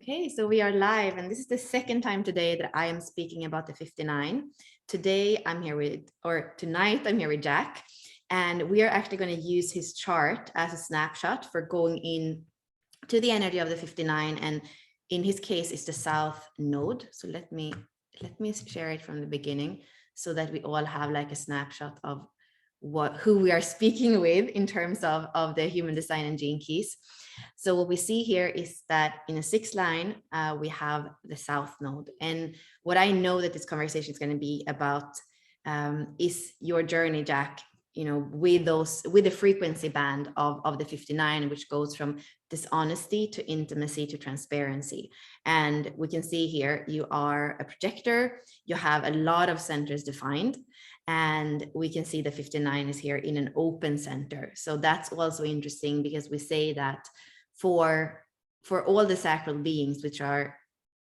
Okay, so we are live, and this is the second time today that I am speaking about the 59. Today I'm here with, or tonight I'm here with Jack, and we are actually going to use his chart as a snapshot for going in to the energy of the 59, and in his case it's the South Node. So let me share it from the beginning so that we all have like a snapshot of who we are speaking with in terms of the human design and gene keys. So what we see here is that in a 6th line, we have the South Node. And what I know that this conversation is going to be about is your journey, Jack, with the frequency band of the 59, which goes from dishonesty to intimacy to transparency. And we can see here, you are a projector, you have a lot of centers defined. And we can see the 59 is here in an open center. So that's also interesting because we say that for all the sacral beings, which are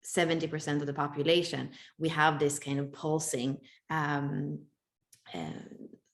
70% of the population, we have this kind of pulsing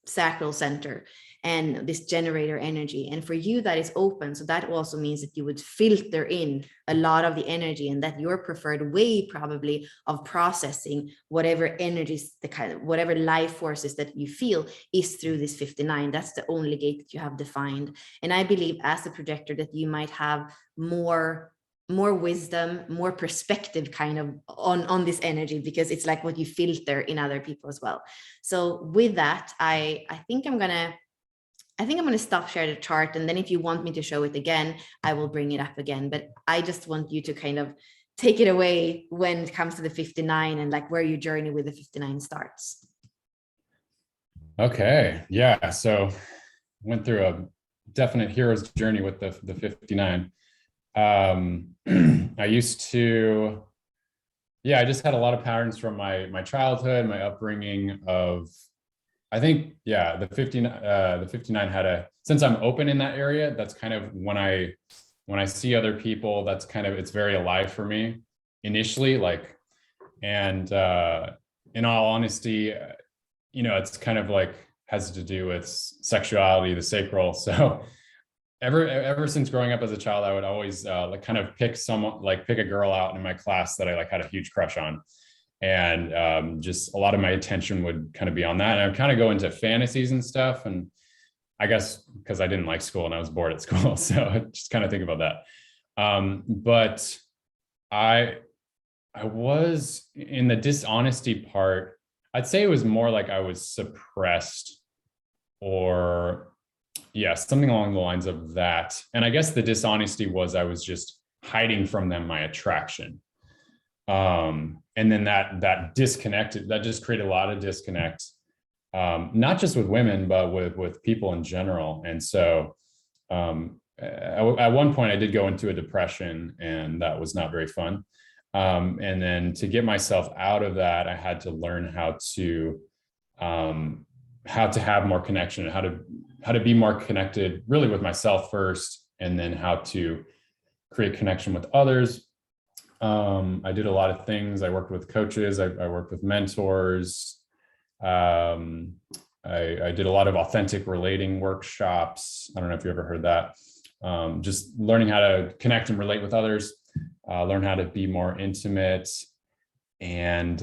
sacral center and this generator energy. And for you, that is open. So that also means that you would filter in a lot of the energy, and that your preferred way probably of processing whatever energies, whatever life forces that you feel is through this 59. That's the only gate that you have defined. And I believe as a projector that you might have more wisdom, more perspective kind of on this energy, because it's like what you filter in other people as well. So with that, I think I'm gonna stop share the chart, and then if you want me to show it again, I will bring it up again. But I just want you to kind of take it away when it comes to the 59 and like where your journey with the 59 starts. Okay, yeah. So went through a definite hero's journey with the 59. I used to, I just had a lot of patterns from my childhood, my upbringing of, I think, the 59 had since I'm open in that area, that's kind of when I see other people, that's kind of, it's very alive for me initially, and in all honesty, it's kind of like has to do with sexuality, the sacral. So ever since growing up as a child, I would always kind of pick a girl out in my class that I had a huge crush on. And just a lot of my attention would kind of be on that. And I would kind of go into fantasies and stuff. And I guess because I didn't like school and I was bored at school. So I just kind of think about that. But I was in the dishonesty part. I'd say it was more like I was suppressed, or something along the lines of that. And I guess the dishonesty was I was just hiding from them my attraction. And then that disconnected, that just created a lot of disconnect, not just with women, but with people in general. And so at one point I did go into a depression, and that was not very fun. And then to get myself out of that, I had to learn how to have more connection, how to be more connected really with myself first, and then how to create connection with others. I did a lot of things. I worked with coaches. I worked with mentors. I did a lot of authentic relating workshops. I don't know if you ever heard that. Just learning how to connect and relate with others, learn how to be more intimate. And,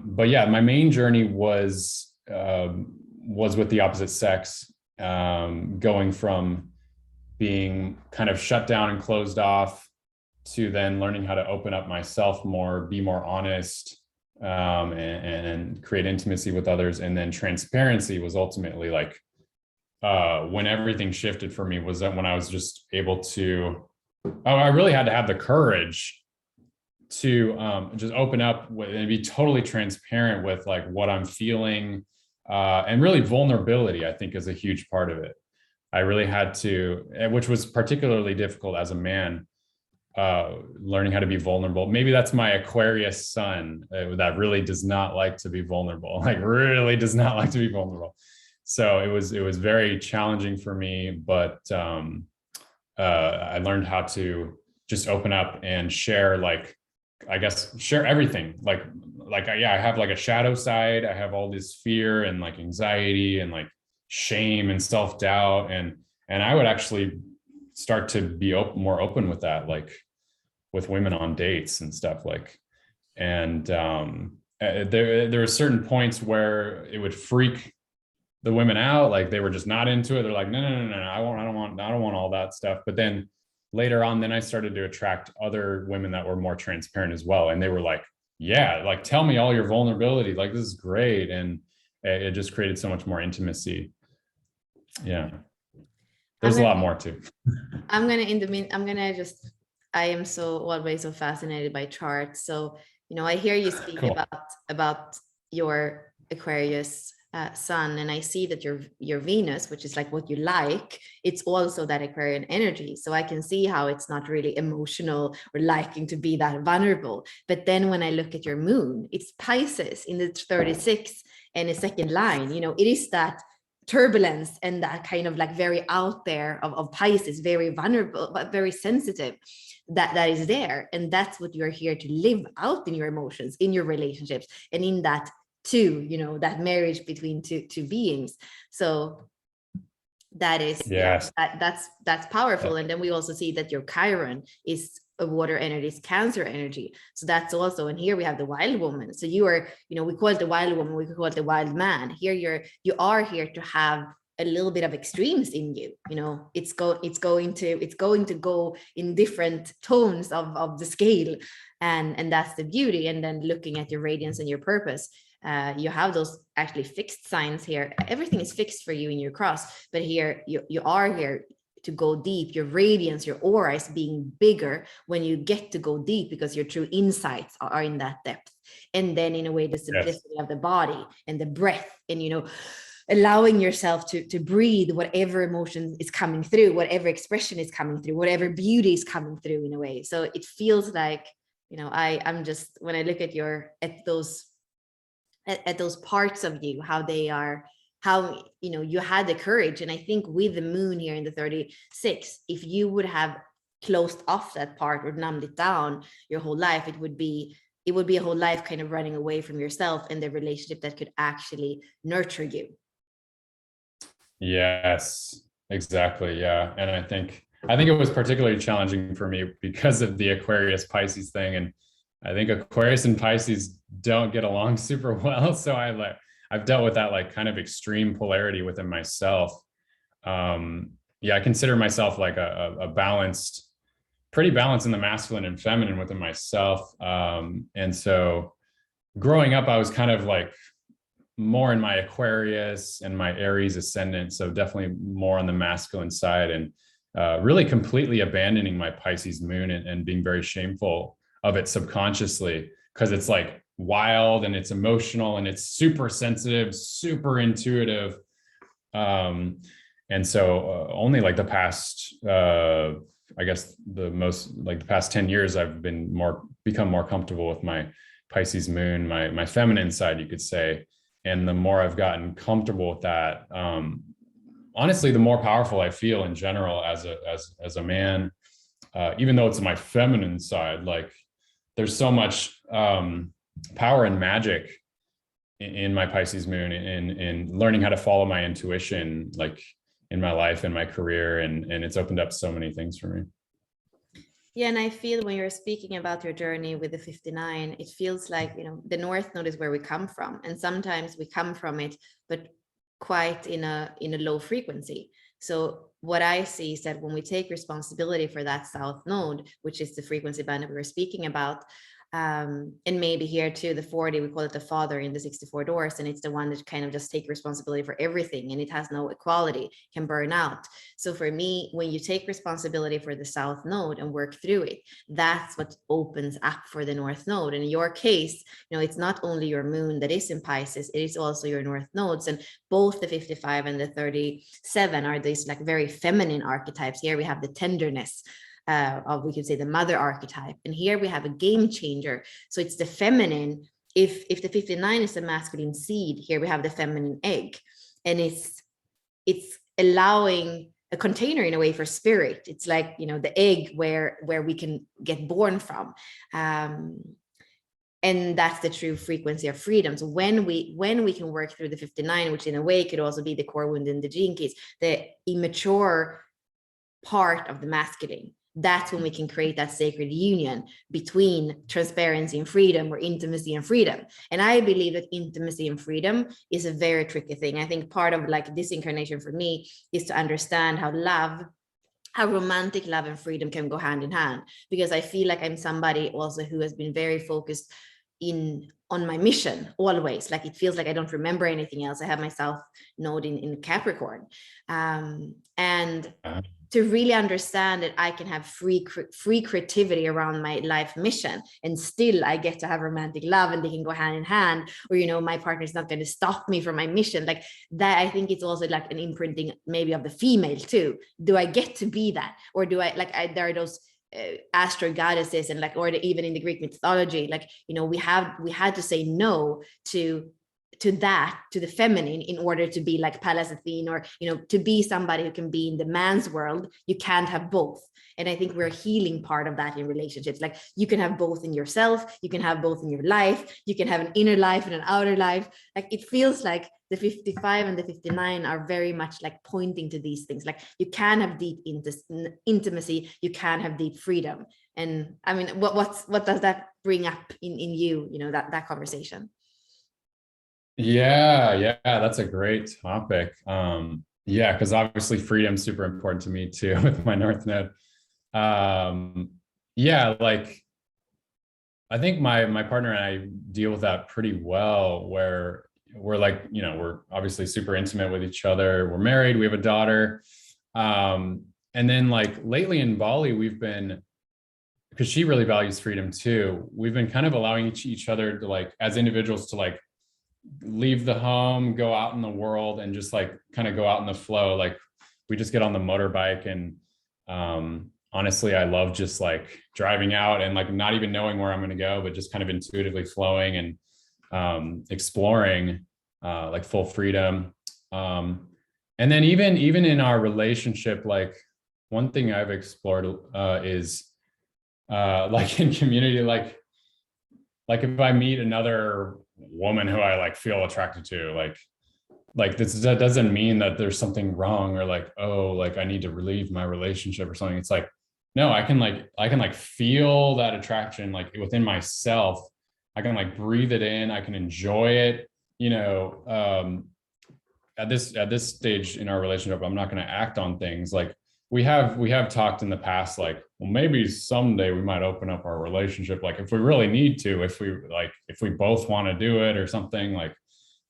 but yeah, my main journey was with the opposite sex, going from being kind of shut down and closed off to then learning how to open up myself more, be more honest, and create intimacy with others. And then transparency was ultimately like, when everything shifted for me, was that when I was just able to, I really had to have the courage to just open up and be totally transparent with like what I'm feeling, and really vulnerability, I think, is a huge part of it. I really had to, which was particularly difficult as a man, learning how to be vulnerable. Maybe that's my Aquarius sun that really does not like to be vulnerable, really does not like to be vulnerable. So it was very challenging for me, but I learned how to just open up and share, share everything. I have like a shadow side. I have all this fear and like anxiety and like shame and self-doubt. And I would actually start to be more open with that, like with women on dates and stuff, like, and there were certain points where it would freak the women out, like they were just not into it. They're like, no, I don't want all that stuff. But then later on, then I started to attract other women that were more transparent as well, and they were like, yeah, like, tell me all your vulnerability, like, this is great. And it just created so much more intimacy. Yeah, there's a lot more too. I'm gonna just, I am so always so fascinated by charts. So, I hear you speak Cool. about your Aquarius sun, and I see that your Venus, which is like what you like, it's also that Aquarian energy. So I can see how it's not really emotional or liking to be that vulnerable. But then when I look at your moon, it's Pisces in the 36 and a second line. It is that turbulence and that kind of like very out there of Pisces, very vulnerable but very sensitive, that is there. And that's what you're here to live out in your emotions, in your relationships, and in that that marriage between two beings. So that is, yes, that's powerful. And then we also see that your Chiron is a water energy, is Cancer energy. So that's also, and here we have the wild woman. So you are, we call it the wild woman, we call it the wild man. Here you are here to have a little bit of extremes in you. It's going to go in different tones of the scale, and that's the beauty. And then looking at your radiance and your purpose, you have those actually fixed signs here. Everything is fixed for you in your cross, but here you are here to go deep. Your radiance, your aura is being bigger when you get to go deep, because your true insights are in that depth. And then in a way, the simplicity of the body and the breath, and allowing yourself to breathe whatever emotion is coming through, whatever expression is coming through, whatever beauty is coming through, in a way. So it feels like, I'm just, when I look at those parts of you, how they are, how you had the courage. And I think with the moon here in the 36, if you would have closed off that part or numbed it down your whole life, it would be a whole life kind of running away from yourself and the relationship that could actually nurture you. Yes, exactly. Yeah. And I think it was particularly challenging for me because of the Aquarius Pisces thing. And I think Aquarius and Pisces don't get along super well. So I've dealt with that like kind of extreme polarity within myself. I consider myself like a balanced, pretty balanced in the masculine and feminine within myself. And so growing up, I was kind of like more in my Aquarius and my Aries ascendant. So definitely more on the masculine side, and really completely abandoning my Pisces moon and being very shameful of it subconsciously, because it's like wild and it's emotional and it's super sensitive, super intuitive. And so only like the past, I guess the past 10 years, I've become more comfortable with my Pisces moon, my feminine side, you could say. And the more I've gotten comfortable with that, honestly, the more powerful I feel in general as a man, even though it's my feminine side. Like there's so much power and magic in my Pisces moon, in learning how to follow my intuition, like in my life and my career, and it's opened up so many things for me. Yeah, and I feel when you're speaking about your journey with the 59, it feels like, the North Node is where we come from. And sometimes we come from it, but quite in a low frequency. So what I see is that when we take responsibility for that South Node, which is the frequency band that we were speaking about, and maybe here too, the 40, we call it the father in the 64 doors, and it's the one that kind of just take responsibility for everything, and it has no equality, can burn out. So for me, when you take responsibility for the South Node and work through it, that's what opens up for the North Node. And in your case, it's not only your moon that is in Pisces, it is also your North Nodes, and both the 55 and the 37 are these like very feminine archetypes. Here we have the tenderness, we could say the mother archetype, and here we have a game changer. So it's the feminine. If the 59 is the masculine seed, here we have the feminine egg, and it's allowing a container in a way for spirit. It's like the egg where we can get born from, and that's the true frequency of freedom. So when we can work through the 59, which in a way could also be the core wound in the gene keys, the immature part of the masculine. That's when we can create that sacred union between transparency and freedom, or intimacy and freedom. And I believe that intimacy and freedom is a very tricky thing. I think part of like this incarnation for me is to understand how romantic love and freedom can go hand in hand, because I feel like I'm somebody also who has been very focused on my mission always. Like it feels like I don't remember anything else. I have my South Node in Capricorn, and to really understand that I can have free creativity around my life mission, and still I get to have romantic love, and they can go hand in hand. Or, you know, my partner's not going to stop me from my mission. Like that, I think it's also like an imprinting maybe of the female too. Do I get to be that, or do I there are those astro goddesses, and like, or even in the Greek mythology, like, you know, we had to say no to the feminine in order to be like Pallas Athene, or, you know, to be somebody who can be in the man's world. You can't have both. And I think we're healing part of that in relationships. Like you can have both in yourself, you can have both in your life, you can have an inner life and an outer life. Like it feels like the 55 and the 59 are very much like pointing to these things. Like you can have deep intimacy, you can have deep freedom. And I mean, what does that bring up in you, you know, that conversation? Yeah, that's a great topic. Yeah, because obviously freedom's super important to me too with my North Node. Yeah, like I think my partner and I deal with that pretty well, where we're like, you know, we're obviously super intimate with each other. We're married, we have a daughter. And then like lately in Bali, we've been, because she really values freedom too, we've been kind of allowing each other to, like, as individuals, to like leave the home, go out in the world, and just like kind of go out in the flow. Like we just get on the motorbike, and honestly, I love just like driving out and like not even knowing where I'm going to go, but just kind of intuitively flowing and exploring like full freedom. And then even in our relationship, like one thing I've explored is like in community, like if I meet another woman who I like feel attracted to, like this, that doesn't mean that there's something wrong, or like, oh, like I need to relieve my relationship or something. It's like, no, I can like feel that attraction like within myself. I can like breathe it in, I can enjoy it, you know. At this stage in our relationship, I'm not going to act on things. Like we have talked in the past, like, well, maybe someday we might open up our relationship, like if we really need to, if we both want to do it or something. Like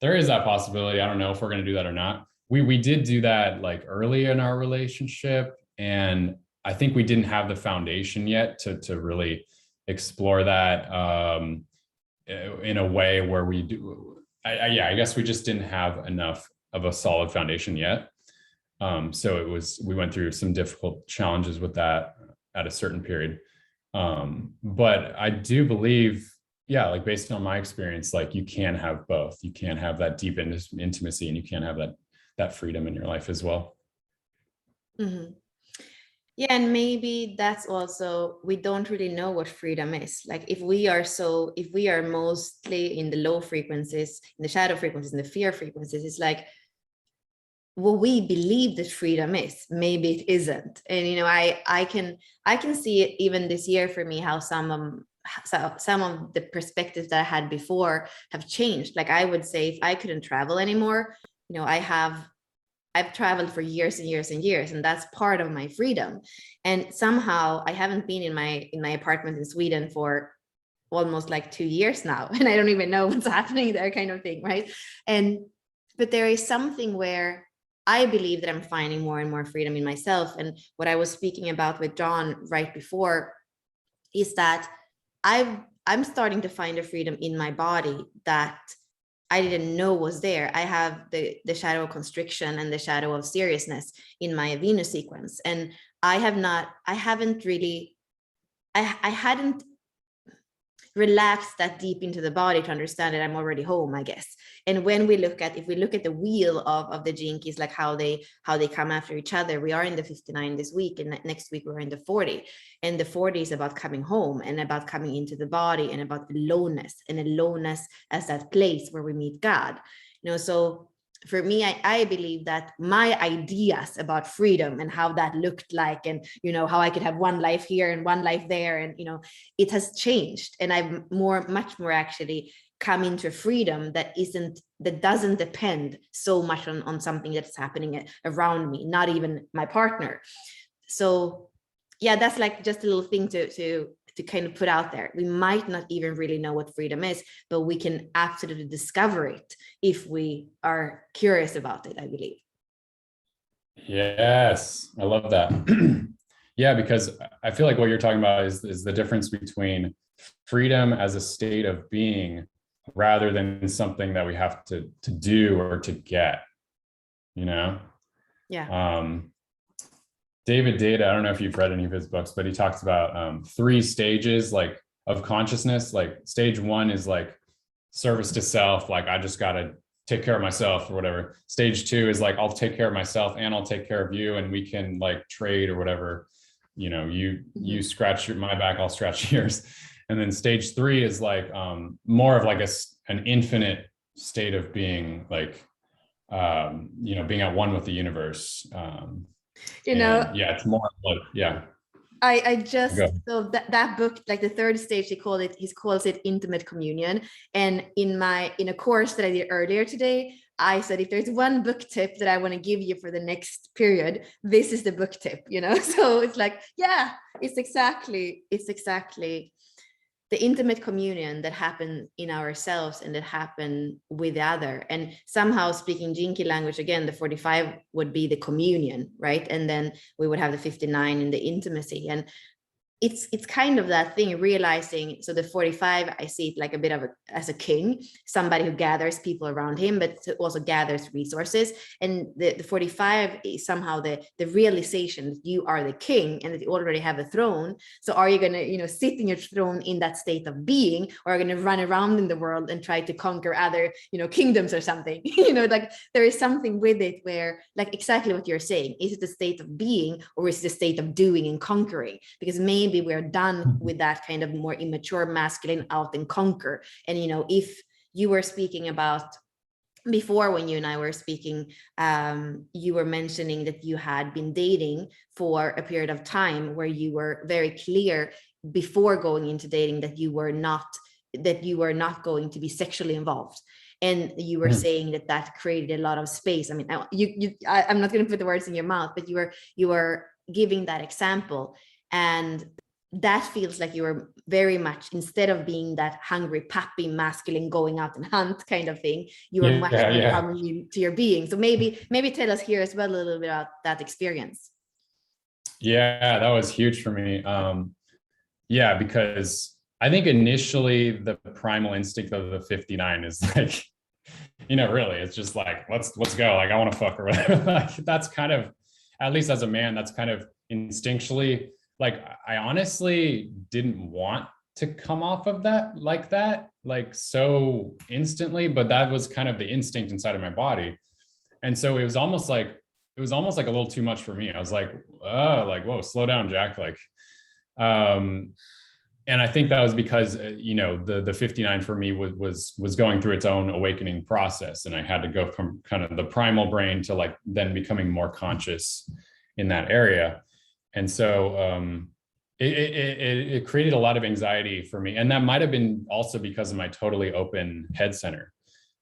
there is that possibility. I don't know if we're going to do that or not. We did do that like early in our relationship, and I think we didn't have the foundation yet to really explore that in a way where we do. I guess we just didn't have enough of a solid foundation yet. So we went through some difficult challenges with that at a certain period. But I do believe, yeah, like based on my experience, like you can have both. You can have that deep intimacy, and you can have that freedom in your life as well. Mm-hmm. Yeah, and maybe that's also, we don't really know what freedom is. Like if we are mostly in the low frequencies, in the shadow frequencies, in the fear frequencies, it's like what we believe that freedom is, maybe it isn't. And, you know, I can see it even this year for me, how some of the perspectives that I had before have changed. Like I would say, if I couldn't travel anymore, you know, I've traveled for years and years and years, and that's part of my freedom. And somehow I haven't been in my apartment in Sweden for almost like 2 years now, and I don't even know what's happening there, kind of thing, right? But there is something where I believe that I'm finding more and more freedom in myself. And what I was speaking about with John right before is that I'm starting to find a freedom in my body that I didn't know was there. I have the shadow of constriction and the shadow of seriousness in my Venus sequence. And I hadn't relaxed that deep into the body to understand that I'm already home, I guess. And when if we look at the wheel of the gene keys, like how they come after each other, we are in the 59 this week, and next week we're in the 40. And the 40 is about coming home and about coming into the body and about aloneness, and aloneness as that place where we meet God. You know, so for me, I believe that my ideas about freedom and how that looked like, and, you know, how I could have one life here and one life there, and, you know, it has changed. And I've much more actually come into freedom that doesn't depend so much on something that's happening around me, not even my partner. So yeah, that's like just a little thing to kind of put out there. We might not even really know what freedom is, but we can absolutely discover it if we are curious about it, I believe. Yes, I love that. Yeah, because I feel like what you're talking about is the difference between freedom as a state of being rather than something that we have to do or to get, you know? Yeah. David Data, I don't know if you've read any of his books, but he talks about 3 stages like of consciousness. Like stage 1 is like service to self, like I just got to take care of myself or whatever. Stage 2 is like I'll take care of myself and I'll take care of you, and we can like trade or whatever. You know, you scratch my back, I'll scratch yours. And then stage 3 is like more of like an infinite state of being, like you know, being at one with the universe. You know, yeah, it's more like, yeah. I just, so that book, like the 3rd stage, he calls it intimate communion. And in a course that I did earlier today, I said, if there's one book tip that I want to give you for the next period, this is the book tip, you know? So it's like, yeah, it's exactly the intimate communion that happen in ourselves and that happen with the other. And somehow, speaking Jinky language again, the 45 would be the communion, right? And then we would have the 59 in the intimacy. And it's kind of that thing, realizing, so the 45, I see it like a bit of as a king, somebody who gathers people around him, but also gathers resources. And the 45 is somehow the realization that you are the king and that you already have a throne. So are you going to, you know, sit in your throne in that state of being, or are you going to run around in the world and try to conquer other, you know, kingdoms or something? You know, like there is something with it where, like exactly what you're saying, is it the state of being or is it the state of doing and conquering? Because maybe we're done with that kind of more immature masculine out and conquer. And, you know, if you were speaking about before, when you and I were speaking, you were mentioning that you had been dating for a period of time where you were very clear before going into dating that you were not going to be sexually involved. And you were saying that created a lot of space. I mean, I'm not going to put the words in your mouth, but you were giving that example. And that feels like you were very much, instead of being that hungry, puppy, masculine, going out and hunt kind of thing, you were much more coming to your being. So maybe tell us here as well a little bit about that experience. Yeah, that was huge for me. Yeah, because I think initially the primal instinct of the 59 is like, you know, really, it's just like, let's go. Like, I want to fuck or whatever. Like, that's kind of, at least as a man, that's kind of instinctually, like, I honestly didn't want to come off of that, like so instantly, but that was kind of the instinct inside of my body. And so it was almost like a little too much for me. I was like, oh, like, whoa, slow down, Jack. Like, and I think that was because, you know, the 59 for me was going through its own awakening process. And I had to go from kind of the primal brain to like then becoming more conscious in that area. And so it created a lot of anxiety for me. And that might've been also because of my totally open head center.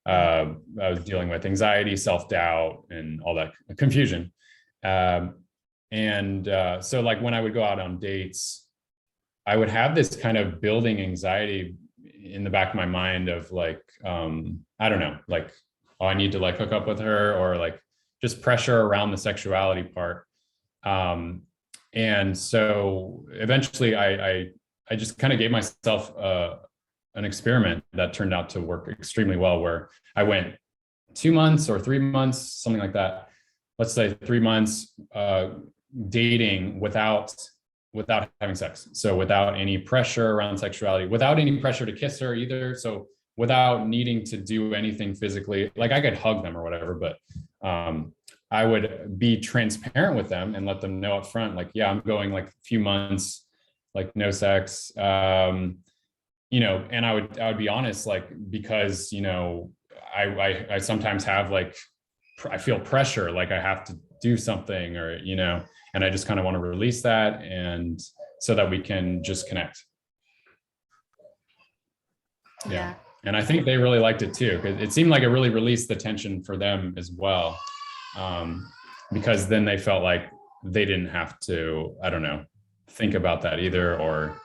I was dealing with anxiety, self-doubt, and all that confusion. So like when I would go out on dates, I would have this kind of building anxiety in the back of my mind of like, I don't know, like, oh, I need to like hook up with her, or like just pressure around the sexuality part. And so eventually I just kind of gave myself an experiment that turned out to work extremely well, where I went 2 months or 3 months, something like that. Let's say 3 months dating without having sex. So without any pressure around sexuality, without any pressure to kiss her either. So without needing to do anything physically, like I could hug them or whatever, but I would be transparent with them and let them know up front, like, yeah, I'm going like a few months, like no sex, you know, and I would be honest, like, because, you know, I sometimes have like I feel pressure, like I have to do something, or, and I just kind of want to release that, and so that we can just connect. Yeah. And I think they really liked it too, because it seemed like it really released the tension for them as well. Because then they felt like they didn't have to, I don't know, think about that either, or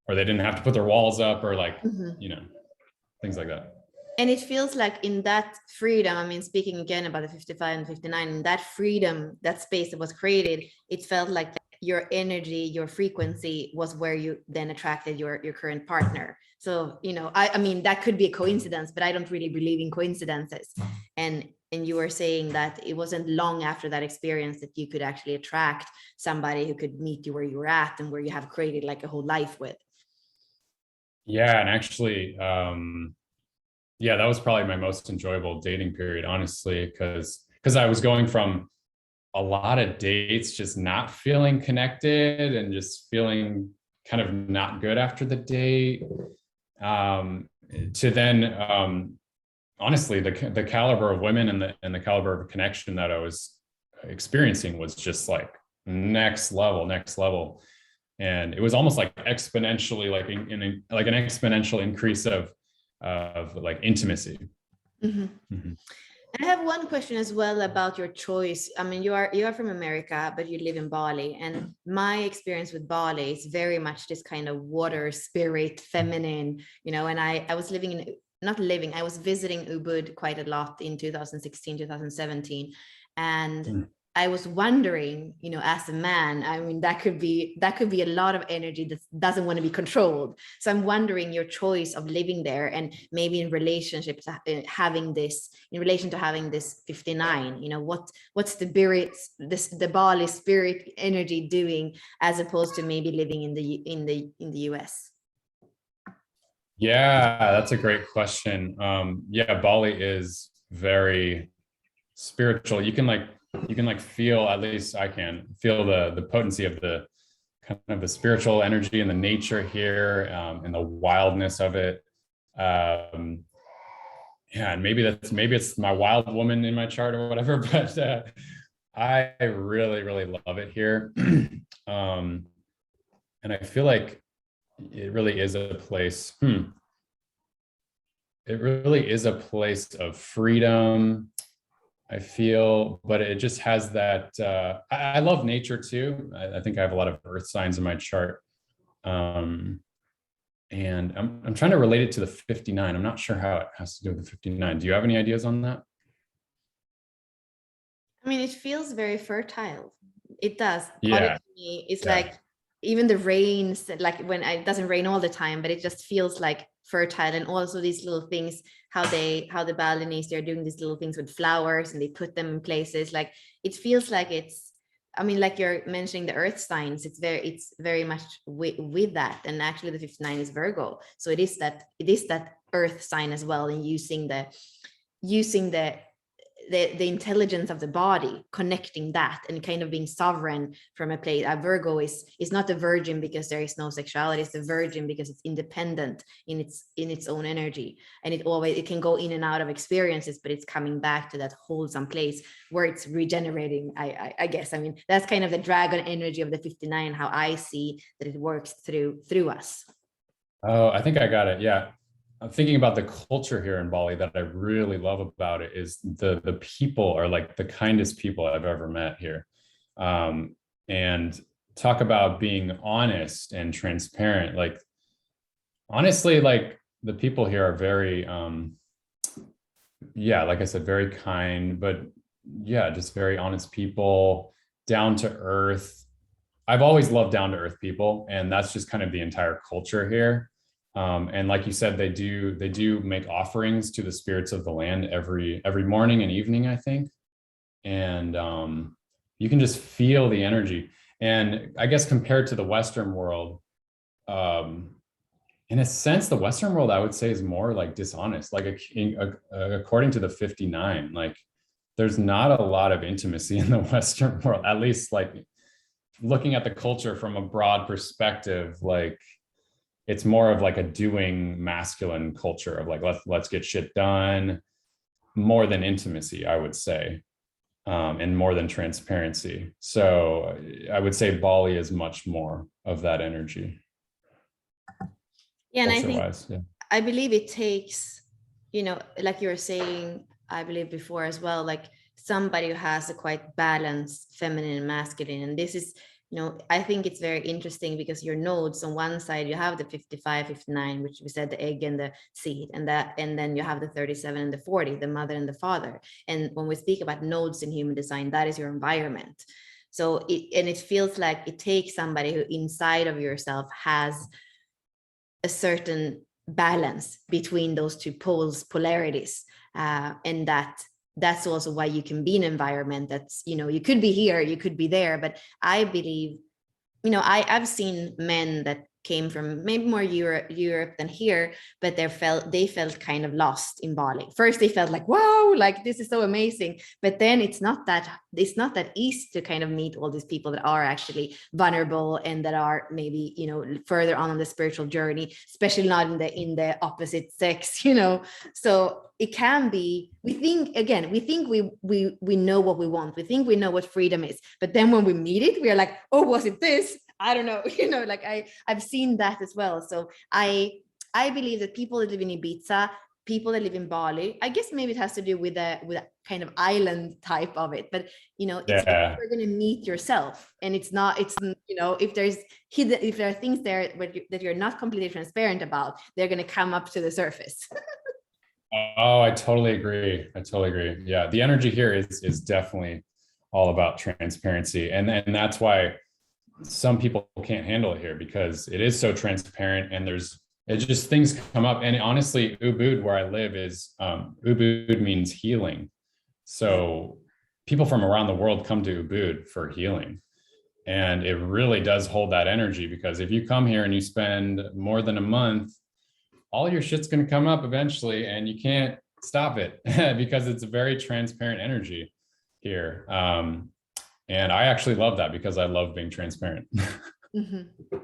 or they didn't have to put their walls up, or like, things like that. And it feels like in that freedom, I mean, speaking again about the 55 and 59, in that freedom, that space that was created, it felt like your energy, your frequency was where you then attracted your current partner. So, I mean, that could be a coincidence, but I don't really believe in coincidences. And you were saying that it wasn't long after that experience that you could actually attract somebody who could meet you where you were at and where you have created like a whole life with. Yeah. And actually, that was probably my most enjoyable dating period, honestly, because I was going from a lot of dates just not feeling connected and just feeling kind of not good after the date, to then, honestly, the caliber of women and the caliber of connection that I was experiencing was just like next level. And it was almost like exponentially, like like an exponential increase of like intimacy. I have one question as well about your choice. I mean, you are from America, but you live in Bali, and my experience with Bali is very much this kind of water spirit, feminine, and I was I was visiting Ubud quite a lot in 2016, 2017. And I was wondering, as a man, I mean, that could be a lot of energy that doesn't want to be controlled. So I'm wondering your choice of living there, and maybe in relationship to having this, in relation to having this 59, what's the Bali spirit energy doing, as opposed to maybe living in the US? Yeah, that's a great question. Bali is very spiritual. You can feel, at least I can feel the potency of the kind of the spiritual energy and the nature here, and the wildness of it. And maybe it's my wild woman in my chart or whatever, but I really, really love it here. And I feel like it really is a place. It really is a place of freedom, I feel, but it just has that. I love nature too. I think I have a lot of earth signs in my chart, and I'm trying to relate it to the 59. I'm not sure how it has to do with the 59. Do you have any ideas on that? I mean, it feels very fertile. It does. Yeah. Part of me is like, even the rains, like when it doesn't rain all the time, but it just feels like fertile. And also these little things, how the Balinese, they're doing these little things with flowers and they put them in places. Like, it feels like I mean, like you're mentioning the earth signs, it's very much with that. And actually the 59 is Virgo. So it is that earth sign as well, and using the intelligence of the body, connecting that and kind of being sovereign from a place. A Virgo is not the virgin because there is no sexuality. It's the virgin because it's independent in its own energy, and it can go in and out of experiences, but it's coming back to that wholesome place where it's regenerating. I guess, I mean, that's kind of the dragon energy of the 59, how I see that it works through us. Oh, I think I got it. Yeah. I'm thinking about the culture here in Bali that I really love about it is the people are like the kindest people I've ever met here. And talk about being honest and transparent. Like, honestly, like the people here are very, like I said, very kind, but just very honest people, down to earth. I've always loved down to earth people, and that's just kind of the entire culture here. And like you said, they do make offerings to the spirits of the land every morning and evening, I think. And you can just feel the energy. And I guess compared to the Western world, in a sense, the Western world, I would say, is more like dishonest. Like according to the 59, like there's not a lot of intimacy in the Western world, at least like looking at the culture from a broad perspective. Like, it's more of like a doing masculine culture of like, let's get shit done. more than intimacy, I would say, and more than transparency. So I would say Bali is much more of that energy. Yeah, and I Culture think wise, yeah. I believe it takes, like you were saying, I believe before as well, like somebody who has a quite balanced feminine and masculine. And this is, I think it's very interesting because your nodes on one side, you have the 55, 59, which we said the egg and the seed, and then you have the 37 and the 40, the mother and the father. And when we speak about nodes in human design, that is your environment. So it feels like it takes somebody who inside of yourself has a certain balance between those two polarities, and that's also why you can be in an environment that's, you could be here, you could be there. But I believe, I've seen men that came from maybe more Europe than here, but they felt kind of lost in Bali. First, they felt like, wow, like this is so amazing. But then it's not that easy to kind of meet all these people that are actually vulnerable and that are maybe, further on the spiritual journey, especially not in the opposite sex, So it can be, we think we know what we want. We think we know what freedom is. But then when we meet it, we are like, oh, was it this? I don't know, like I've seen that as well. So I believe that people that live in Ibiza, people that live in Bali, I guess maybe it has to do with a kind of island type of it, but it's Yeah. you're going to meet yourself, and it's if there are things there that you're not completely transparent about, they're going to come up to the surface. Oh, I totally agree. Yeah, the energy here is definitely all about transparency, and that's why some people can't handle it here, because it is so transparent, and it's just things come up. And honestly, Ubud, where I live, is Ubud means healing. So people from around the world come to Ubud for healing. And it really does hold that energy, because if you come here and you spend more than a month, all your shit's going to come up eventually, and you can't stop it because it's a very transparent energy here. And I actually love that, because I love being transparent. Mm-hmm.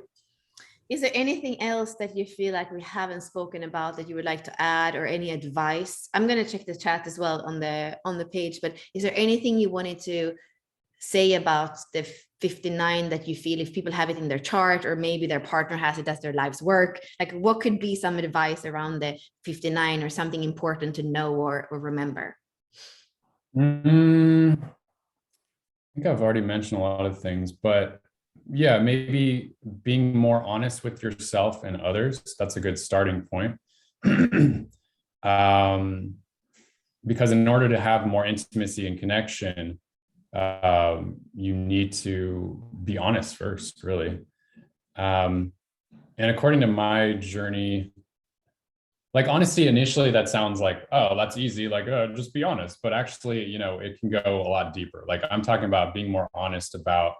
Is there anything else that you feel like we haven't spoken about that you would like to add, or any advice? I'm going to check the chat as well on the page, but is there anything you wanted to say about the 59 that you feel, if people have it in their chart, or maybe their partner has it as their life's work? Like, what could be some advice around the 59, or something important to know or remember? I think I've already mentioned a lot of things, but yeah, maybe being more honest with yourself and others. That's a good starting point. Because in order to have more intimacy and connection, you need to be honest first, really. And according to my journey, like honesty, initially that sounds like, oh, that's easy, like, just be honest. But actually, it can go a lot deeper. Like, I'm talking about being more honest about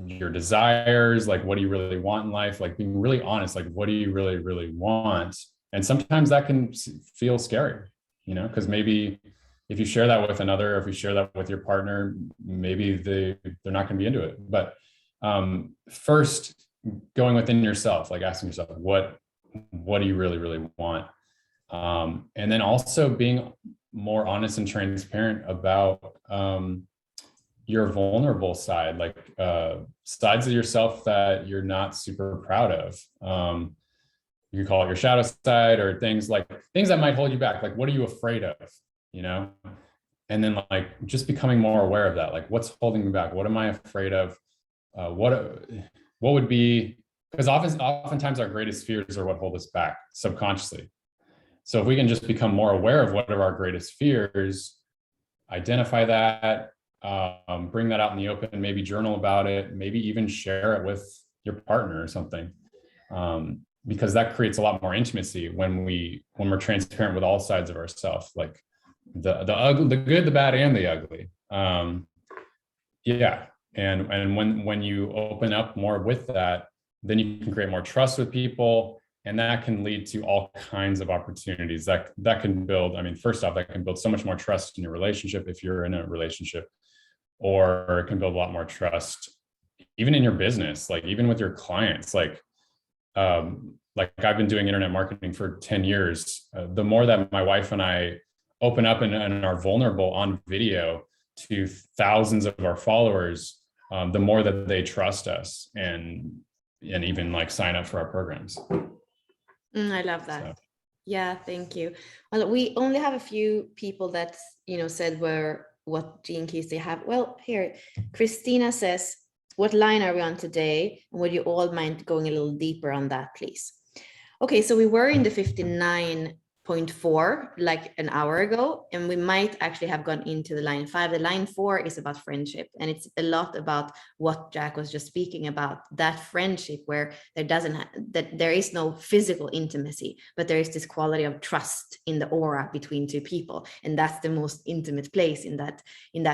your desires, like, what do you really want in life, like being really honest, like, what do you really, really want? And sometimes that can feel scary, because maybe if you share that with another, or if you share that with your partner, maybe they're not going to be into it. But first, going within yourself, like asking yourself, what do you really, really want? And then also being more honest and transparent about your vulnerable side, like sides of yourself that you're not super proud of. You call it your shadow side, or things that might hold you back. Like, what are you afraid of? And then like just becoming more aware of that. Like, what's holding me back? What am I afraid of? What would be, because oftentimes our greatest fears are what hold us back subconsciously. So if we can just become more aware of what are our greatest fears, identify that, bring that out in the open, maybe journal about it, maybe even share it with your partner or something, because that creates a lot more intimacy when we're transparent with all sides of ourselves, like the ugly, the good, the bad, and the ugly. Yeah, and when you open up more with that, then you can create more trust with people, and that can lead to all kinds of opportunities that can build. I mean, first off, that can build so much more trust in your relationship if you're in a relationship, or it can build a lot more trust even in your business, like even with your clients. Like I've been doing internet marketing for 10 years. The more that my wife and I open up and are vulnerable on video to thousands of our followers, the more that they trust us and even like sign up for our programs. I love that. So. Yeah, thank you. Well, we only have a few people that, said what gene keys they have. Well, here, Christina says, what line are we on today? And would you all mind going a little deeper on that, please? Okay, so we were in the 59.4 like an hour ago, and we might actually have gone into the line 5. The line 4 is about friendship, and it's a lot about what Jack was just speaking about, that friendship where there is no physical intimacy, but there is this quality of trust in the aura between two people, and that's the most intimate place in that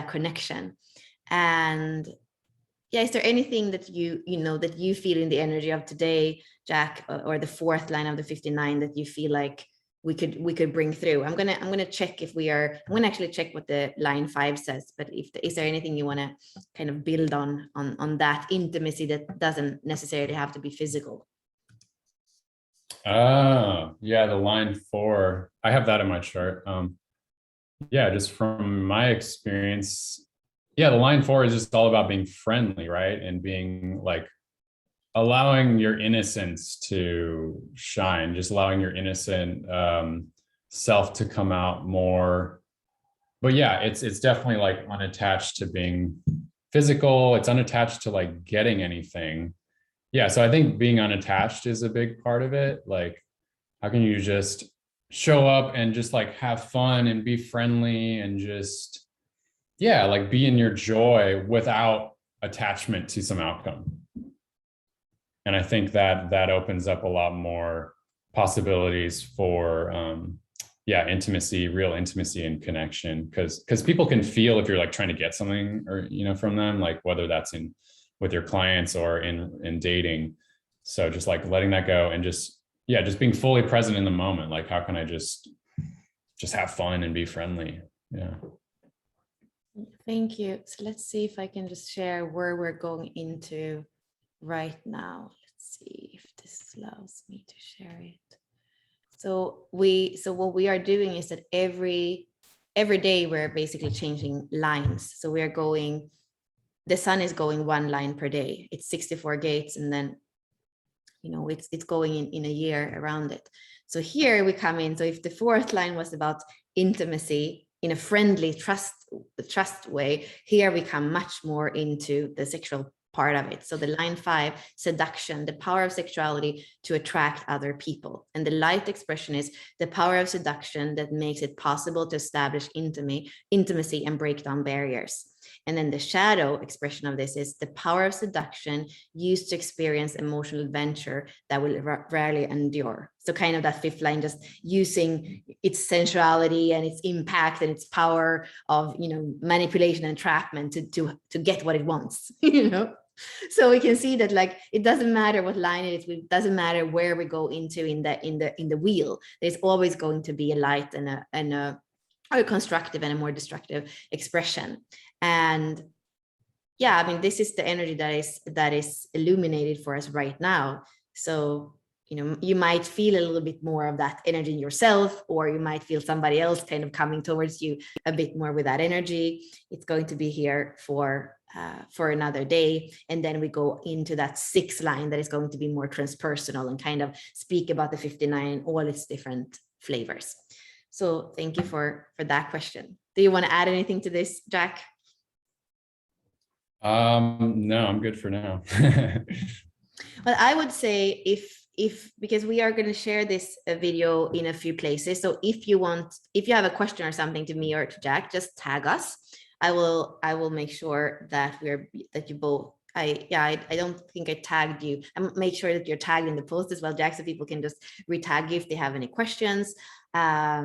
connection. And yeah, is there anything that that you feel in the energy of today, Jack, or the 4th line of the 59 that you feel like we could bring through? I'm gonna check if we are. I'm gonna actually check what the line 5 says. But is there anything you want to kind of build on that intimacy that doesn't necessarily have to be physical? Yeah, the line 4. I have that in my chart. Yeah, just from my experience. Yeah, the line 4 is just all about being friendly, right? And being like allowing your innocence to shine, just allowing your innocent self to come out more. But yeah, it's definitely like unattached to being physical. It's unattached to like getting anything. Yeah, so I think being unattached is a big part of it. Like, how can you just show up and just like have fun and be friendly and just, yeah, like be in your joy without attachment to some outcome. And I think that opens up a lot more possibilities for intimacy, real intimacy and connection. Because people can feel if you're like trying to get something or from them, like whether that's with your clients or in dating. So just like letting that go and just being fully present in the moment. Like, how can I just have fun and be friendly? Yeah. Thank you. So let's see if I can just share where we're going into right now. Let's see if this allows me to share it. So what we are doing is that every day we're basically changing lines. So we are going, the sun is going 1 line per day. It's 64 gates, and then it's going in a year around it. So here we come in. So if the 4th line was about intimacy in a friendly trust way, here we come much more into the sexual part of it. So the line 5, seduction, the power of sexuality to attract other people. And the light expression is the power of seduction that makes it possible to establish intimacy and break down barriers. And then the shadow expression of this is the power of seduction used to experience emotional adventure that will rarely endure. So kind of that 5th line, just using its sensuality and its impact and its power of, manipulation and entrapment to get what it wants, So we can see that like it doesn't matter what line it is, it doesn't matter where we go into in the wheel. There's always going to be a light and a constructive and a more destructive expression. And yeah, I mean, this is the energy that is illuminated for us right now. So you might feel a little bit more of that energy in yourself, or you might feel somebody else kind of coming towards you a bit more with that energy. It's going to be here for another day. And then we go into that 6th line that is going to be more transpersonal and kind of speak about the 59, all its different flavors. So thank you for that question. Do you want to add anything to this, Jack? No, I'm good for now. Well, I would say if because we are going to share this video in a few places. So if you have a question or something to me or to Jack, just tag us. I will make sure that you both. I don't think I tagged you. I make sure that you're tagged in the post as well, Jack, so people can just retag you if they have any questions. Yeah,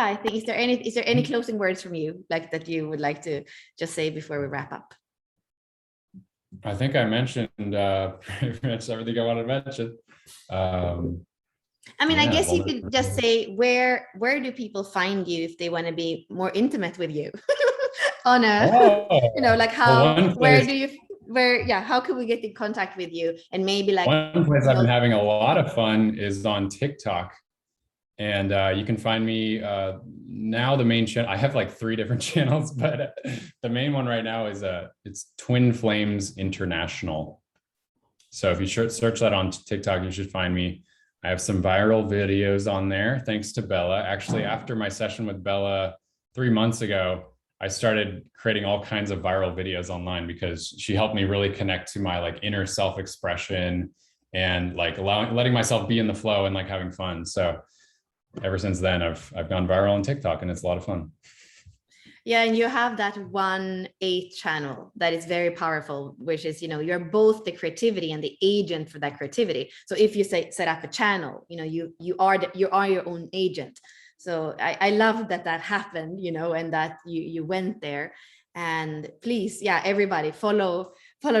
I think, is there any closing words from you like that you would like to just say before we wrap up? I think I mentioned pretty much everything I wanted to mention. I mean, I guess you could just say where do people find you if they want to be more intimate with you on a like how how can we get in contact with you? And maybe like one place I've been having a lot of fun is on TikTok. And you can find me now. The main channel, I have like 3 different channels, but the main one right now is it's Twin Flames International. So if you search that on TikTok, you should find me. I have some viral videos on there, thanks to Bella. Actually, after my session with Bella 3 months ago, I started creating all kinds of viral videos online because she helped me really connect to my like inner self-expression and like letting myself be in the flow and like having fun. So ever since then, I've gone viral on TikTok, and it's a lot of fun. Yeah, and you have that 1/8 channel that is very powerful, which is, you're both the creativity and the agent for that creativity. So if you set up a channel, you are your own agent. So I love that happened, and that you went there. And please, yeah, everybody follow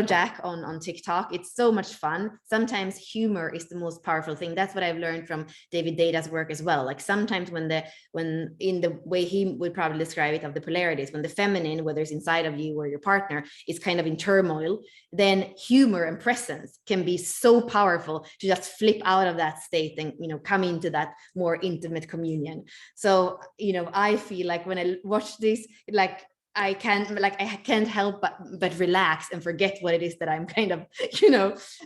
Jack on TikTok. It's so much fun. Sometimes humor is the most powerful thing. That's what I've learned from David Data's work as well. Like sometimes when in the way he would probably describe it of the polarities, when the feminine, whether it's inside of you or your partner, is kind of in turmoil, then humor and presence can be so powerful to just flip out of that state and, come into that more intimate communion. So, I feel like when I watch this, like, I can't help but relax and forget what it is that I'm kind of,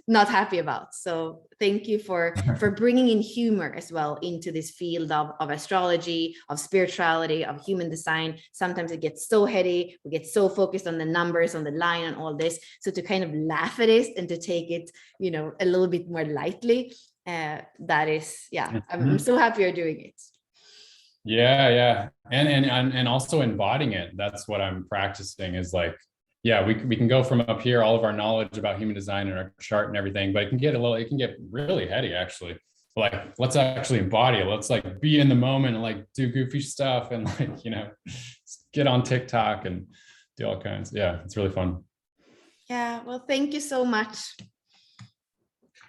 not happy about. So thank you for bringing in humor as well into this field of astrology, of spirituality, of human design. Sometimes it gets so heady, we get so focused on the numbers, on the line and all this. So to kind of laugh at it and to take it, a little bit more lightly, that is, yeah, I'm so happy you're doing it. Yeah. And also embodying it. That's what I'm practicing is like, yeah, we can go from up here, all of our knowledge about human design and our chart and everything, but it can get really heady actually. Like, let's actually embody it. Let's like be in the moment and like do goofy stuff and like, get on TikTok and do all kinds. Yeah, it's really fun. Yeah, well, thank you so much.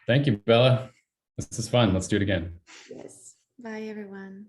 Thank you, Bella. This is fun. Let's do it again. Yes. Bye, everyone.